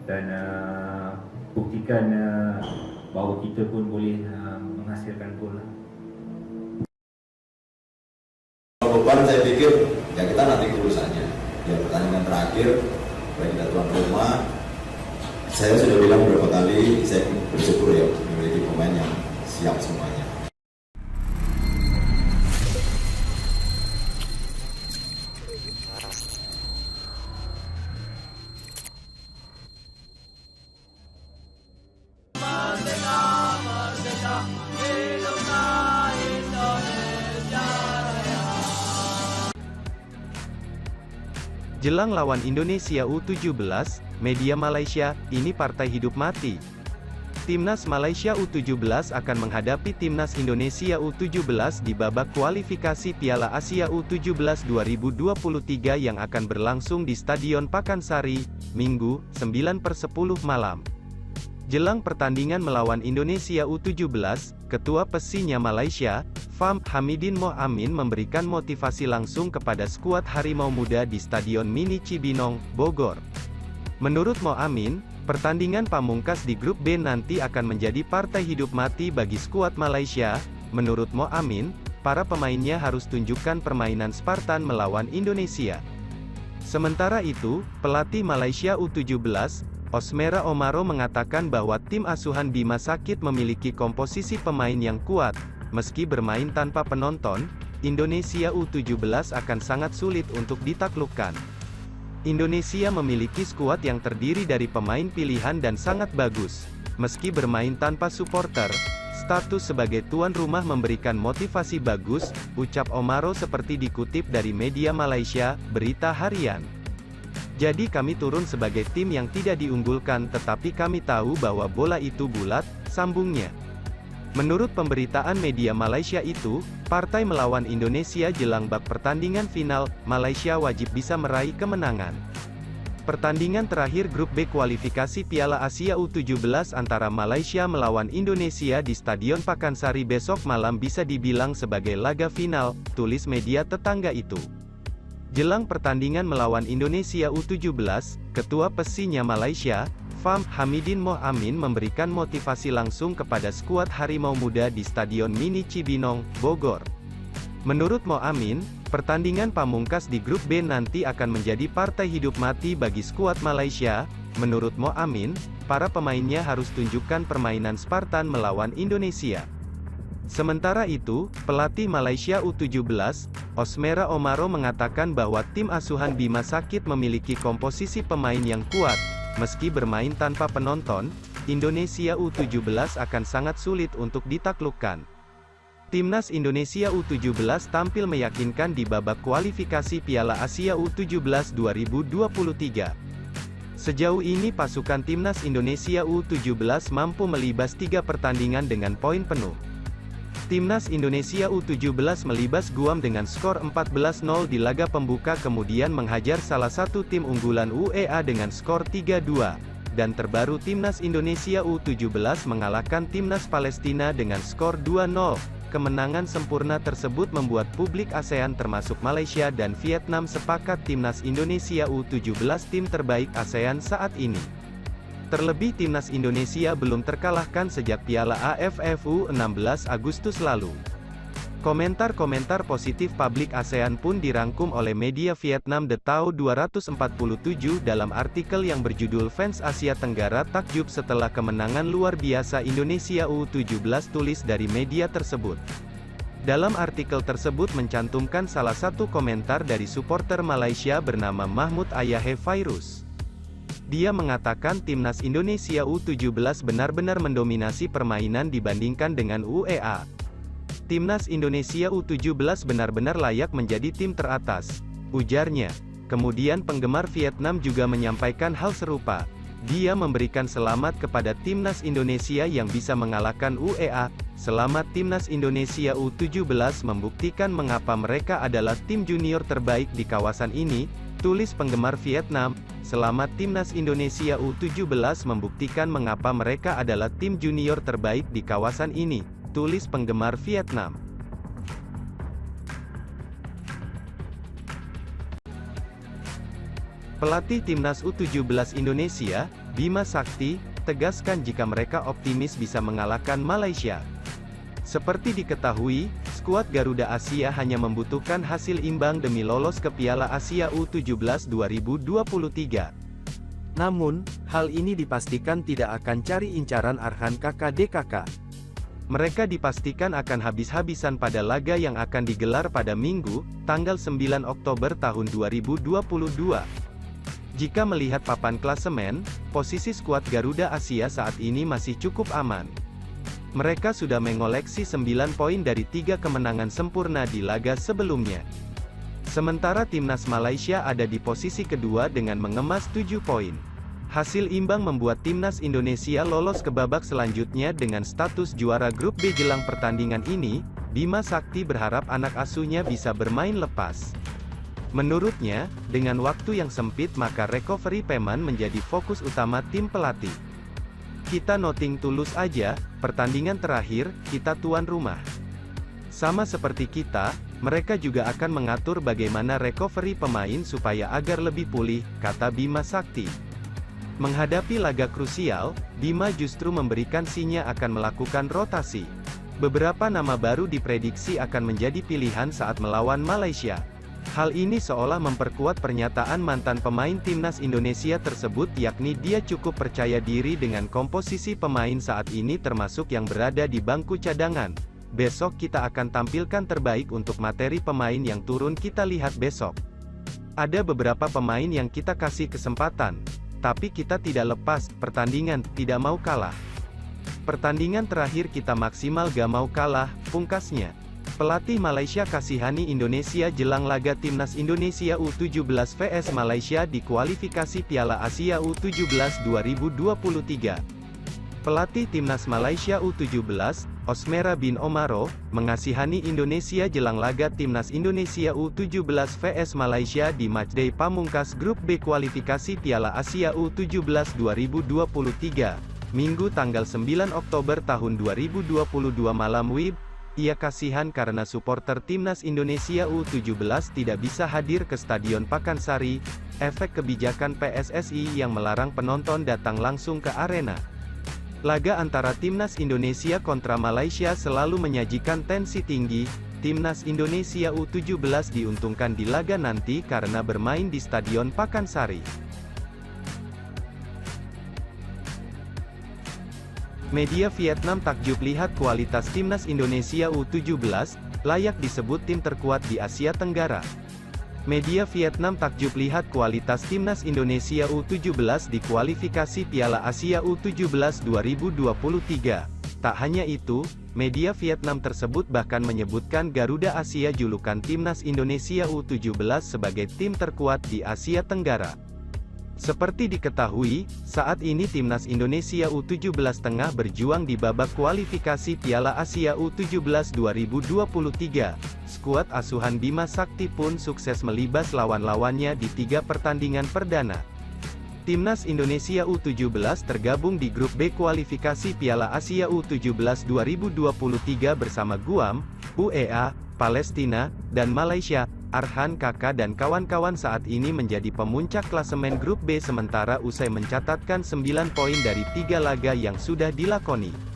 dan buktikan bahawa kita pun boleh menghasilkan gol. Beban saya pikir ya kita nanti urusannya. Ya pertandingan terakhir bagi kita tuan rumah. Saya sudah bilang beberapa kali, saya bersyukur ya memiliki pemain yang siap semuanya. Jelang lawan Indonesia U17, media Malaysia, ini partai hidup mati. Timnas Malaysia U17 akan menghadapi Timnas Indonesia U17 di babak kualifikasi Piala Asia U17 2023 yang akan berlangsung di Stadion Pakansari, Minggu, 9/10 malam. Jelang pertandingan melawan Indonesia U17, Ketua PESI-nya Malaysia, FAM Hamidin Mohamid memberikan motivasi langsung kepada skuad Harimau Muda di Stadion Mini Cibinong, Bogor. Menurut Mohamid, pertandingan pamungkas di grup B nanti akan menjadi partai hidup mati bagi skuad Malaysia. Menurut Mohamid, para pemainnya harus tunjukkan permainan Spartan melawan Indonesia. Sementara itu, pelatih Malaysia U17, Osmera Omaro mengatakan bahwa tim asuhan Bima Sakit memiliki komposisi pemain yang kuat. Meski bermain tanpa penonton, Indonesia U17 akan sangat sulit untuk ditaklukkan. Indonesia memiliki skuad yang terdiri dari pemain pilihan dan sangat bagus. Meski bermain tanpa supporter, status sebagai tuan rumah memberikan motivasi bagus, ucap Omaro seperti dikutip dari media Malaysia, Berita Harian. Jadi kami turun sebagai tim yang tidak diunggulkan tetapi kami tahu bahwa bola itu bulat, sambungnya. Menurut pemberitaan media Malaysia itu, partai melawan Indonesia jelang bak pertandingan final, Malaysia wajib bisa meraih kemenangan. Pertandingan terakhir grup B kualifikasi Piala Asia U17 antara Malaysia melawan Indonesia di Stadion Pakansari besok malam bisa dibilang sebagai laga final, tulis media tetangga itu. Jelang pertandingan melawan Indonesia U17, Ketua PESI-nya Malaysia, FAM Hamidin Mohamid memberikan motivasi langsung kepada skuad Harimau Muda di Stadion Mini Cibinong, Bogor. Menurut Mohamid, pertandingan pamungkas di grup B nanti akan menjadi partai hidup mati bagi skuad Malaysia. Menurut Mohamid, para pemainnya harus tunjukkan permainan Spartan melawan Indonesia. Sementara itu, pelatih Malaysia U17, Osmera Omaro mengatakan bahwa tim asuhan Bima Sakit memiliki komposisi pemain yang kuat. Meski bermain tanpa penonton, Indonesia U17 akan sangat sulit untuk ditaklukkan. Timnas Indonesia U17 tampil meyakinkan di babak kualifikasi Piala Asia U17 2023. Sejauh ini pasukan Timnas Indonesia U17 mampu melibas 3 pertandingan dengan poin penuh. Timnas Indonesia U17 melibas Guam dengan skor 14-0 di laga pembuka kemudian menghajar salah satu tim unggulan UEA dengan skor 3-2. Dan terbaru Timnas Indonesia U17 mengalahkan Timnas Palestina dengan skor 2-0. Kemenangan sempurna tersebut membuat publik ASEAN termasuk Malaysia dan Vietnam sepakat Timnas Indonesia U17 tim terbaik ASEAN saat ini. Terlebih Timnas Indonesia belum terkalahkan sejak Piala AFF U16 Agustus lalu. Komentar-komentar positif publik ASEAN pun dirangkum oleh media Vietnam The Tao 247 dalam artikel yang berjudul Fans Asia Tenggara takjub setelah kemenangan luar biasa Indonesia U17 tulis dari media tersebut. Dalam artikel tersebut mencantumkan salah satu komentar dari supporter Malaysia bernama Mahmud Ayahe Fairuz. Dia mengatakan Timnas Indonesia U17 benar-benar mendominasi permainan dibandingkan dengan UEA. Timnas Indonesia U17 benar-benar layak menjadi tim teratas, ujarnya. Kemudian penggemar Vietnam juga menyampaikan hal serupa. Dia memberikan selamat kepada Timnas Indonesia yang bisa mengalahkan UEA. Selamat Timnas Indonesia U17 membuktikan mengapa mereka adalah tim junior terbaik di kawasan ini, tulis penggemar Vietnam. Selamat Timnas Indonesia U17 membuktikan mengapa mereka adalah tim junior terbaik di kawasan ini, tulis penggemar Vietnam. Pelatih Timnas U17 Indonesia, Bima Sakti, tegaskan jika mereka optimis bisa mengalahkan Malaysia. Seperti diketahui, skuad Garuda Asia hanya membutuhkan hasil imbang demi lolos ke Piala Asia U17 2023. Namun, hal ini dipastikan tidak akan cari incaran Arhan KKDKK. Mereka dipastikan akan habis-habisan pada laga yang akan digelar pada Minggu, tanggal 9 Oktober tahun 2022. Jika melihat papan klasemen, posisi skuad Garuda Asia saat ini masih cukup aman. Mereka sudah mengoleksi 9 poin dari 3 kemenangan sempurna di laga sebelumnya. Sementara Timnas Malaysia ada di posisi kedua dengan mengemas 7 poin. Hasil imbang membuat Timnas Indonesia lolos ke babak selanjutnya dengan status juara grup B. Jelang pertandingan ini, Bima Sakti berharap anak asuhnya bisa bermain lepas. Menurutnya, dengan waktu yang sempit maka recovery pemain menjadi fokus utama tim pelatih. Kita nothing tulus aja, pertandingan terakhir, kita tuan rumah. Sama seperti kita, mereka juga akan mengatur bagaimana recovery pemain supaya agar lebih pulih, kata Bima Sakti. Menghadapi laga krusial, Bima justru memberikan sinyal akan melakukan rotasi. Beberapa nama baru diprediksi akan menjadi pilihan saat melawan Malaysia. Hal ini seolah memperkuat pernyataan mantan pemain Timnas Indonesia tersebut, yakni dia cukup percaya diri dengan komposisi pemain saat ini termasuk yang berada di bangku cadangan. Besok kita akan tampilkan terbaik untuk materi pemain yang turun kita lihat besok. Ada beberapa pemain yang kita kasih kesempatan. Tapi kita tidak lepas, pertandingan, tidak mau kalah. Pertandingan terakhir kita maksimal gak mau kalah, pungkasnya. Pelatih Malaysia kasihani Indonesia jelang laga Timnas Indonesia U17 vs Malaysia di kualifikasi Piala Asia U17 2023. Pelatih Timnas Malaysia U17, Osmera bin Omaro, mengasihani Indonesia jelang laga Timnas Indonesia U17 vs Malaysia di matchday pamungkas grup B kualifikasi Piala Asia U17 2023, Minggu tanggal 9 Oktober tahun 2022 malam WIB. Ia kasihan karena supporter Timnas Indonesia U17 tidak bisa hadir ke Stadion Pakansari, efek kebijakan PSSI yang melarang penonton datang langsung ke arena. Laga antara Timnas Indonesia kontra Malaysia selalu menyajikan tensi tinggi. Timnas Indonesia U17 diuntungkan di laga nanti karena bermain di Stadion Pakansari. Media Vietnam takjub lihat kualitas Timnas Indonesia U17, layak disebut tim terkuat di Asia Tenggara. Media Vietnam takjub lihat kualitas Timnas Indonesia U17 di kualifikasi Piala Asia U17 2023. Tak hanya itu, media Vietnam tersebut bahkan menyebutkan Garuda Asia julukan Timnas Indonesia U17 sebagai tim terkuat di Asia Tenggara. Seperti diketahui, saat ini Timnas Indonesia U17 tengah berjuang di babak kualifikasi Piala Asia U17 2023. Skuad asuhan Bima Sakti pun sukses melibas lawan-lawannya di 3 pertandingan perdana. Timnas Indonesia U17 tergabung di grup B kualifikasi Piala Asia U17 2023 bersama Guam, UEA, Palestina, dan Malaysia. Arhan KK dan kawan-kawan saat ini menjadi pemuncak klasemen grup B sementara usai mencatatkan 9 poin dari 3 laga yang sudah dilakoni.